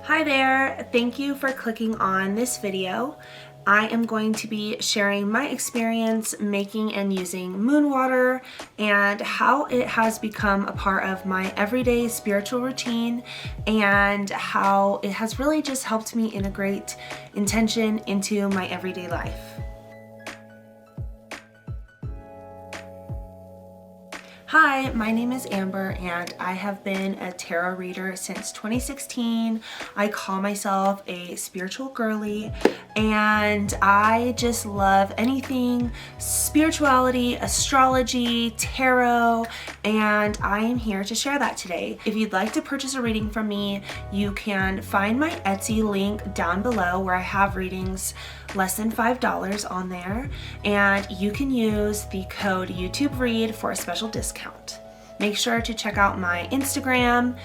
Hi there, thank you for clicking on this video. I am going to be sharing my experience making and using moon water and how it has become a part of my everyday spiritual routine and how it has really just helped me integrate intention into my everyday life. Hi, my name is Amber and I have been a tarot reader since 2016. I call myself a spiritual girly and I just love anything spirituality, astrology, tarot, and I am here to share that today. If you'd like to purchase a reading from me, you can find my Etsy link down below where I have readings less than $5 on there, and you can use the code YouTubeRead for a special discount. Make sure to check out my Instagram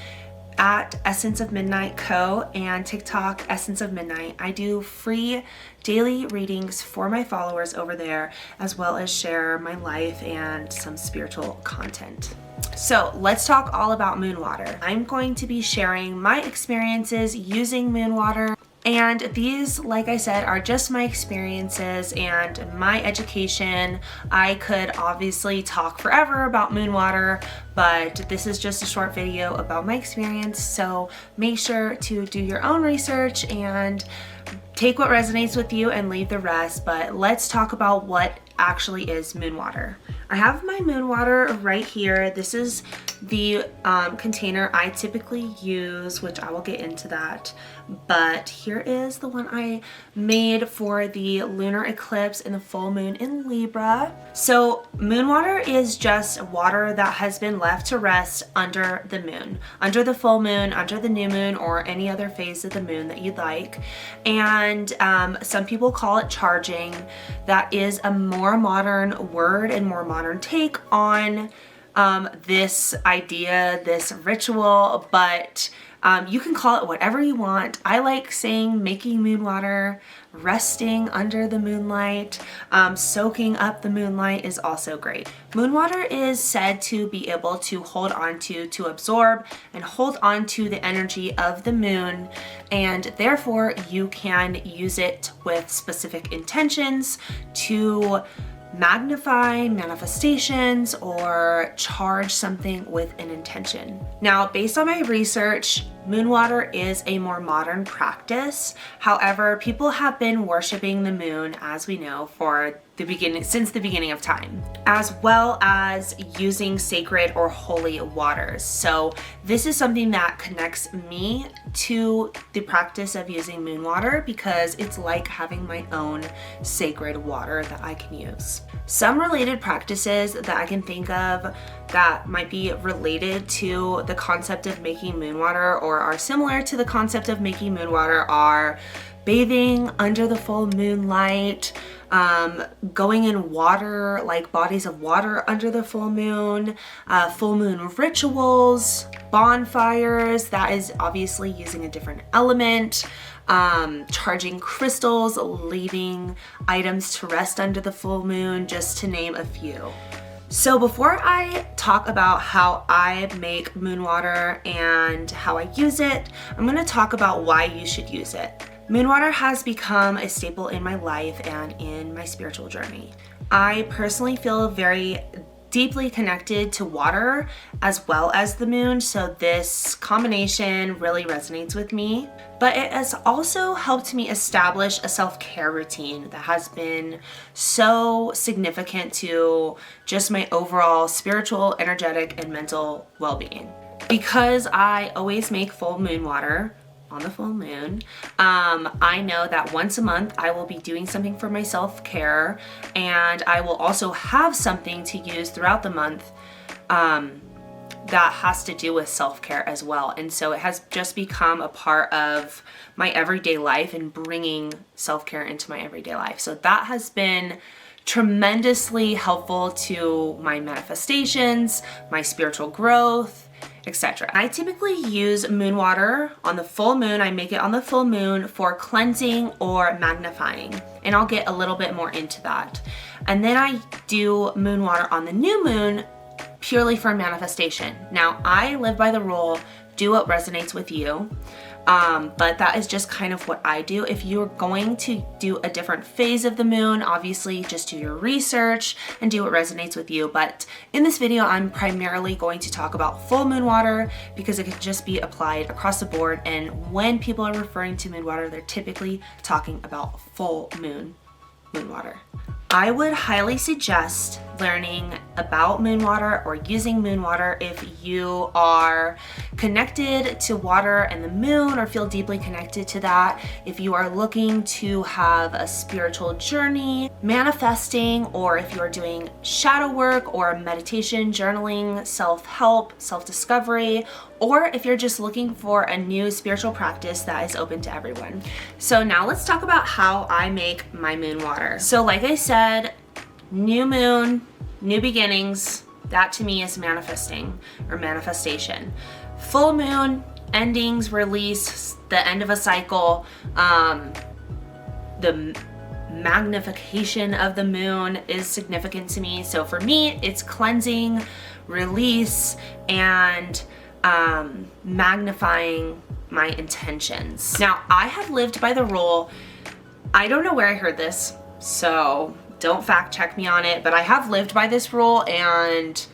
at EssenceOfMidnightCO and TikTok Essence of Midnight. I do free daily readings for my followers over there, as well as share my life and some spiritual content. So let's talk all about moon water. I'm going to be sharing my experiences using moon water. And these, like I said, are just my experiences and my education. I could obviously talk forever about moon water, but this is just a short video about my experience. So make sure to do your own research and take what resonates with you and leave the rest. But let's talk about what actually is moon water. I have my moon water right here. This is the container I typically use, which I will get into that. But here is the one I made for the lunar eclipse and the full moon in Libra. So moon water is just water that has been left to rest under the moon, under the full moon, under the new moon, or any other phase of the moon that you'd like. And some people call it charging. That is a more modern word and more modern take on this idea, this ritual, but you can call it whatever you want. I like saying making moon water, resting under the moonlight, soaking up the moonlight is also great. Moon water is said to be able to hold on to absorb and hold on to the energy of the moon, and therefore you can use it with specific intentions to magnify manifestations or charge something with an intention. Now, based on my research, moon water is a more modern practice. However, people have been worshiping the moon, as we know, since the beginning of time, as well as using sacred or holy waters. So this is something that connects me to the practice of using moon water because it's like having my own sacred water that I can use. Some related practices that I can think of that might be related to the concept of making moon water or are similar to the concept of making moon water are bathing under the full moonlight, going in water, like bodies of water under the full moon rituals, bonfires, that is obviously using a different element, charging crystals, leaving items to rest under the full moon, just to name a few. So before I talk about how I make moon water and how I use it, I'm going to talk about why you should use it. Moon water has become a staple in my life and in my spiritual journey. I personally feel very deeply connected to water as well as the moon, so this combination really resonates with me. But it has also helped me establish a self-care routine that has been so significant to just my overall spiritual, energetic, and mental well-being. Because I always make full moon water on the full moon, I know that once a month I will be doing something for my self-care, and I will also have something to use throughout the month that has to do with self-care as well. And so it has just become a part of my everyday life and bringing self-care into my everyday life. So that has been tremendously helpful to my manifestations, my spiritual growth, etc. I typically use moon water on the full moon. I make it on the full moon for cleansing or magnifying, and I'll get a little bit more into that. And then I do moon water on the new moon purely for manifestation. Now, I live by the rule, do what resonates with you. but that is just kind of what I do. If you're going to do a different phase of the moon, obviously just do your research and do what resonates with you. But in this video, I'm primarily going to talk about full moon water because it can just be applied across the board. And when people are referring to moon water, they're typically talking about full moon water. I would highly suggest learning about moon water or using moon water if you are connected to water and the moon or feel deeply connected to that. If you are looking to have a spiritual journey, manifesting, or if you are doing shadow work or meditation, journaling, self-help, self-discovery, or if you're just looking for a new spiritual practice that is open to everyone. So now let's talk about how I make my moon water. So like I said, new moon, new beginnings, that to me is manifesting or manifestation. Full moon, endings, release, the end of a cycle, the magnification of the moon is significant to me. So for me, it's cleansing, release, and magnifying my intentions. Now, I have lived by the rule, I don't know where I heard this, so don't fact check me on it, but I have lived by this rule and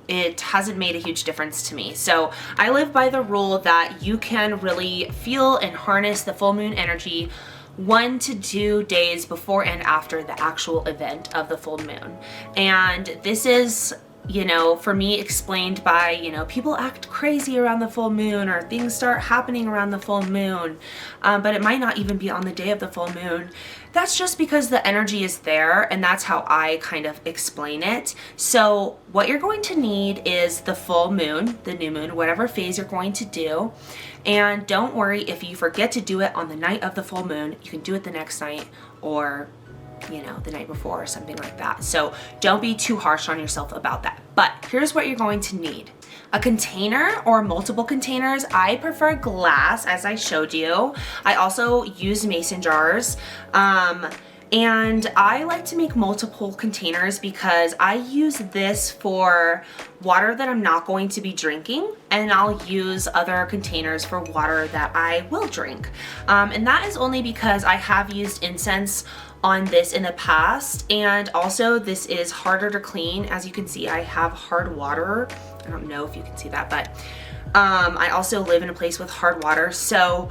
it hasn't made a huge difference to me. So I live by the rule that you can really feel and harness the full moon energy 1 to 2 days before and after the actual event of the full moon. And this is, you know, for me explained by, you know, people act crazy around the full moon or things start happening around the full moon, but it might not even be on the day of the full moon. That's just because the energy is there, and that's how I kind of explain it. So what you're going to need is the full moon, the new moon, whatever phase you're going to do. And don't worry if you forget to do it on the night of the full moon, you can do it the next night or, you know, the night before or something like that. So don't be too harsh on yourself about that. But here's what you're going to need. A container or multiple containers. I prefer glass, as I showed you. I also use mason jars. And I like to make multiple containers because I use this for water that I'm not going to be drinking, and I'll use other containers for water that I will drink. And that is only because I have used incense on this in the past, and also this is harder to clean. As you can see, I have hard water. I don't know if you can see that, but I also live in a place with hard water. So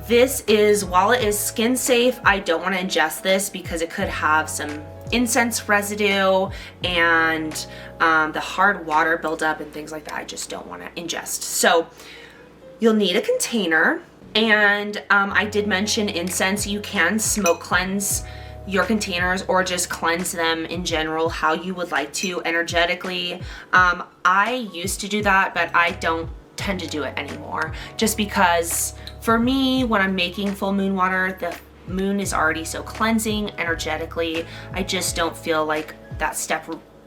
this is, while it is skin safe, I don't want to ingest this because it could have some incense residue and the hard water buildup and things like that. I just don't want to ingest. So you'll need a container. And I did mention incense. You can smoke cleanse your containers or just cleanse them in general how you would like to energetically. I used to do that, but I don't tend to do it anymore just because for me, when I'm making full moon water, the moon is already so cleansing energetically. I just don't feel like that step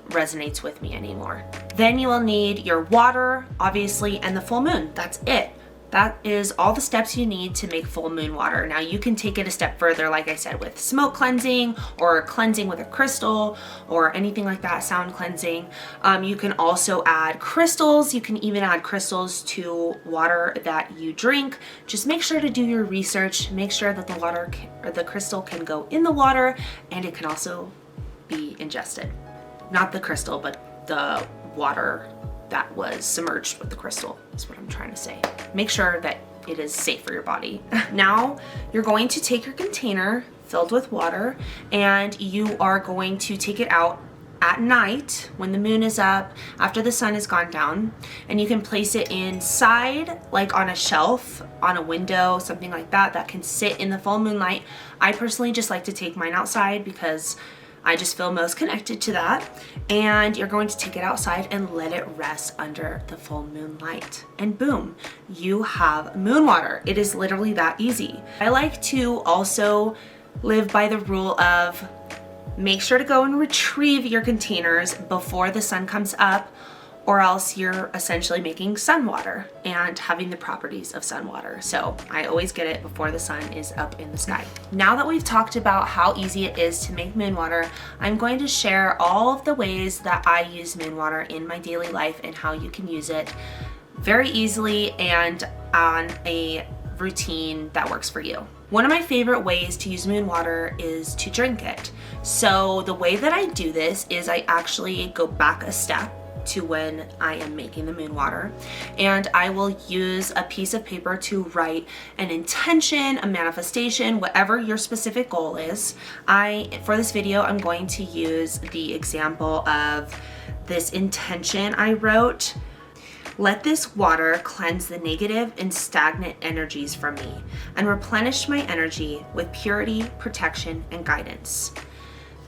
resonates with me anymore. Then you will need your water, obviously, and the full moon. That's it. That is all the steps you need to make full moon water. Now you can take it a step further, like I said, with smoke cleansing or cleansing with a crystal or anything like that, sound cleansing. You can also add crystals. You can even add crystals to water that you drink. Just make sure to do your research. Make sure that the water or the crystal can go in the water, and it can also be ingested. Not the crystal, but the water that was submerged with the crystal is what I'm trying to say. Make sure that it is safe for your body. Now you're going to take your container filled with water and you are going to take it out at night when the moon is up, after the sun has gone down, and you can place it inside, like on a shelf, on a window, something like that, that can sit in the full moonlight. I personally just like to take mine outside because I just feel most connected to that. And you're going to take it outside and let it rest under the full moonlight. And boom, you have moon water. It is literally that easy. I like to also live by the rule of make sure to go and retrieve your containers before the sun comes up, or else you're essentially making sun water and having the properties of sun water. So I always get it before the sun is up in the sky. Now that we've talked about how easy it is to make moon water, I'm going to share all of the ways that I use moon water in my daily life and how you can use it very easily and on a routine that works for you. One of my favorite ways to use moon water is to drink it. So the way that I do this is I actually go back a step to when I am making the moon water, and I will use a piece of paper to write an intention, a manifestation, whatever your specific goal is. For this video, I'm going to use the example of this intention I wrote. Let this water cleanse the negative and stagnant energies from me and replenish my energy with purity, protection, and guidance.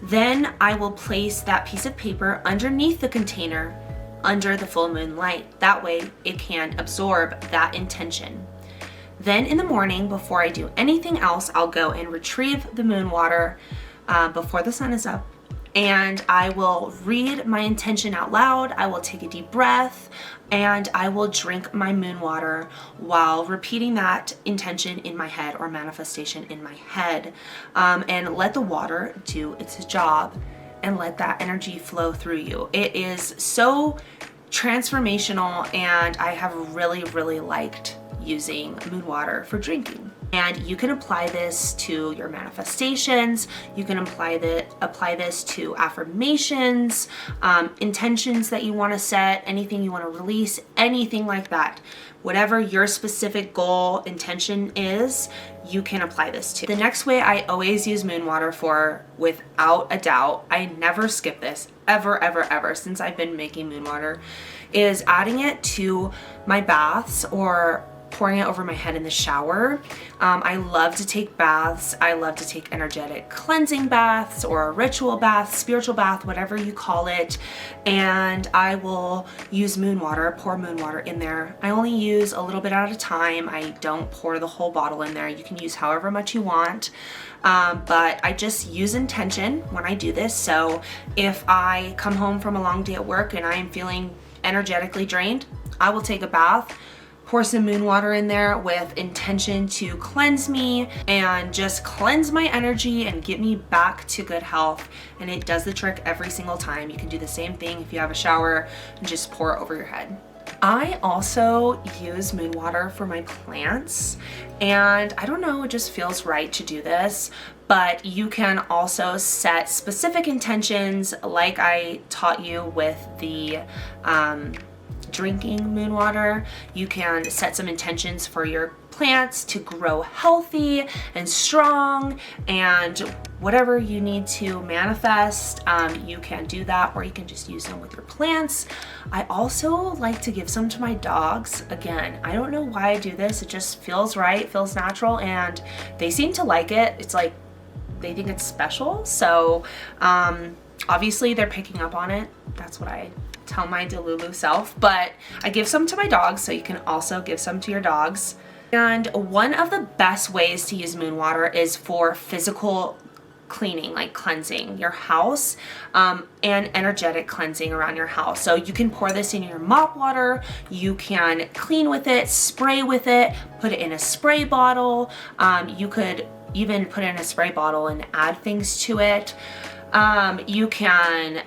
Then I will place that piece of paper underneath the container under the full moon light. That way it can absorb that intention. Then in the morning, before I do anything else, I'll go and retrieve the moon water before the sun is up, and I will read my intention out loud. I will take a deep breath and I will drink my moon water while repeating that intention in my head or manifestation in my head, and let the water do its job and let that energy flow through you. It is so transformational, and I have really liked using moon water for drinking. And you can apply this to your manifestations. You can apply this to affirmations, intentions that you want to set, anything you want to release, anything like that. Whatever your specific goal intention is, you can apply this to. The next way I always use moon water for, without a doubt, I never skip this ever since I've been making moon water, is adding it to my baths or pouring it over my head in the shower. I love to take baths. I love to take energetic cleansing baths or a ritual bath, spiritual bath, whatever you call it. And I will use moon water, pour moon water in there. I only use a little bit at a time. I don't pour the whole bottle in there. You can use however much you want. But I just use intention when I do this. So if I come home from a long day at work and I am feeling energetically drained, I will take a bath, pour some moon water in there with intention to cleanse me and just cleanse my energy and get me back to good health. And it does the trick every single time. You can do the same thing if you have a shower and just pour it over your head. I also use moon water for my plants, and I don't know, it just feels right to do this, but you can also set specific intentions like I taught you with the drinking moon water. You can set some intentions for your plants to grow healthy and strong, and whatever you need to manifest, you can do that, or you can just use them with your plants. I also like to give some to my dogs. Again, I don't know why I do this. It just feels right, feels natural, and they seem to like it. It's like they think it's special. So obviously they're picking up on it. That's what I tell my Delulu self, but I give some to my dogs, so you can also give some to your dogs. And one of the best ways to use moon water is for physical cleaning, like cleansing your house, and energetic cleansing around your house. So you can pour this in your mop water, you can clean with it, spray with it, put it in a spray bottle. You could even put it in a spray bottle and add things to it. You can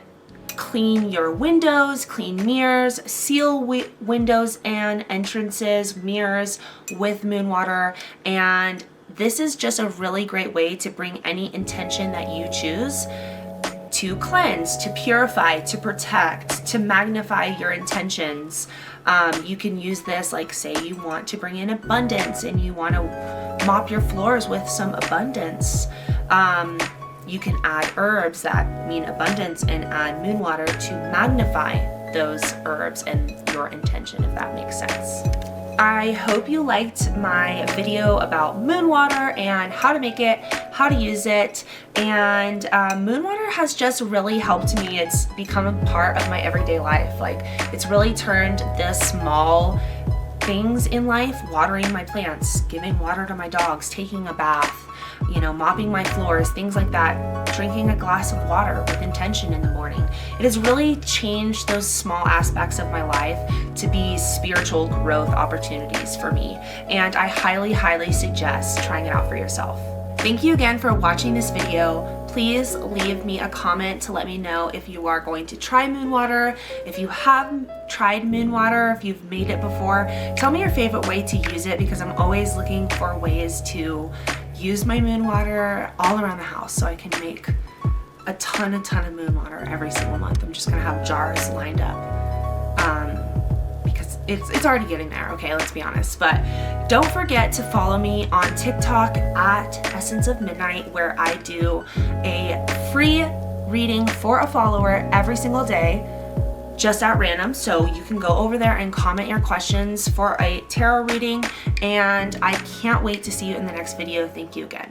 clean your windows, clean mirrors, seal windows and entrances, mirrors with moon water. And this is just a really great way to bring any intention that you choose to cleanse, to purify, to protect, to magnify your intentions. You can use this, like say you want to bring in abundance and you want to mop your floors with some abundance. You can add herbs that mean abundance and add moon water to magnify those herbs and your intention, if that makes sense. I hope you liked my video about moon water and how to make it, how to use it. And moon water has just really helped me. It's become a part of my everyday life. Like, it's really turned this small things in life, watering my plants, giving water to my dogs, taking a bath, mopping my floors, things like that, drinking a glass of water with intention in the morning. It has really changed those small aspects of my life to be spiritual growth opportunities for me. And I highly suggest trying it out for yourself. Thank you again for watching this video. please leave me a comment to let me know if you are going to try moon water. If you have tried moon water, if you've made it before, tell me your favorite way to use it, because I'm always looking for ways to use my moon water all around the house so I can make a ton of moon water every single month. I'm just gonna have jars lined up because it's already getting there, okay, let's be honest. But don't forget to follow me on TikTok at Essence of Midnight, where I do a free reading for a follower every single day, just at random. So you can go over there and comment your questions for a tarot reading, and I can't wait to see you in the next video. Thank you again.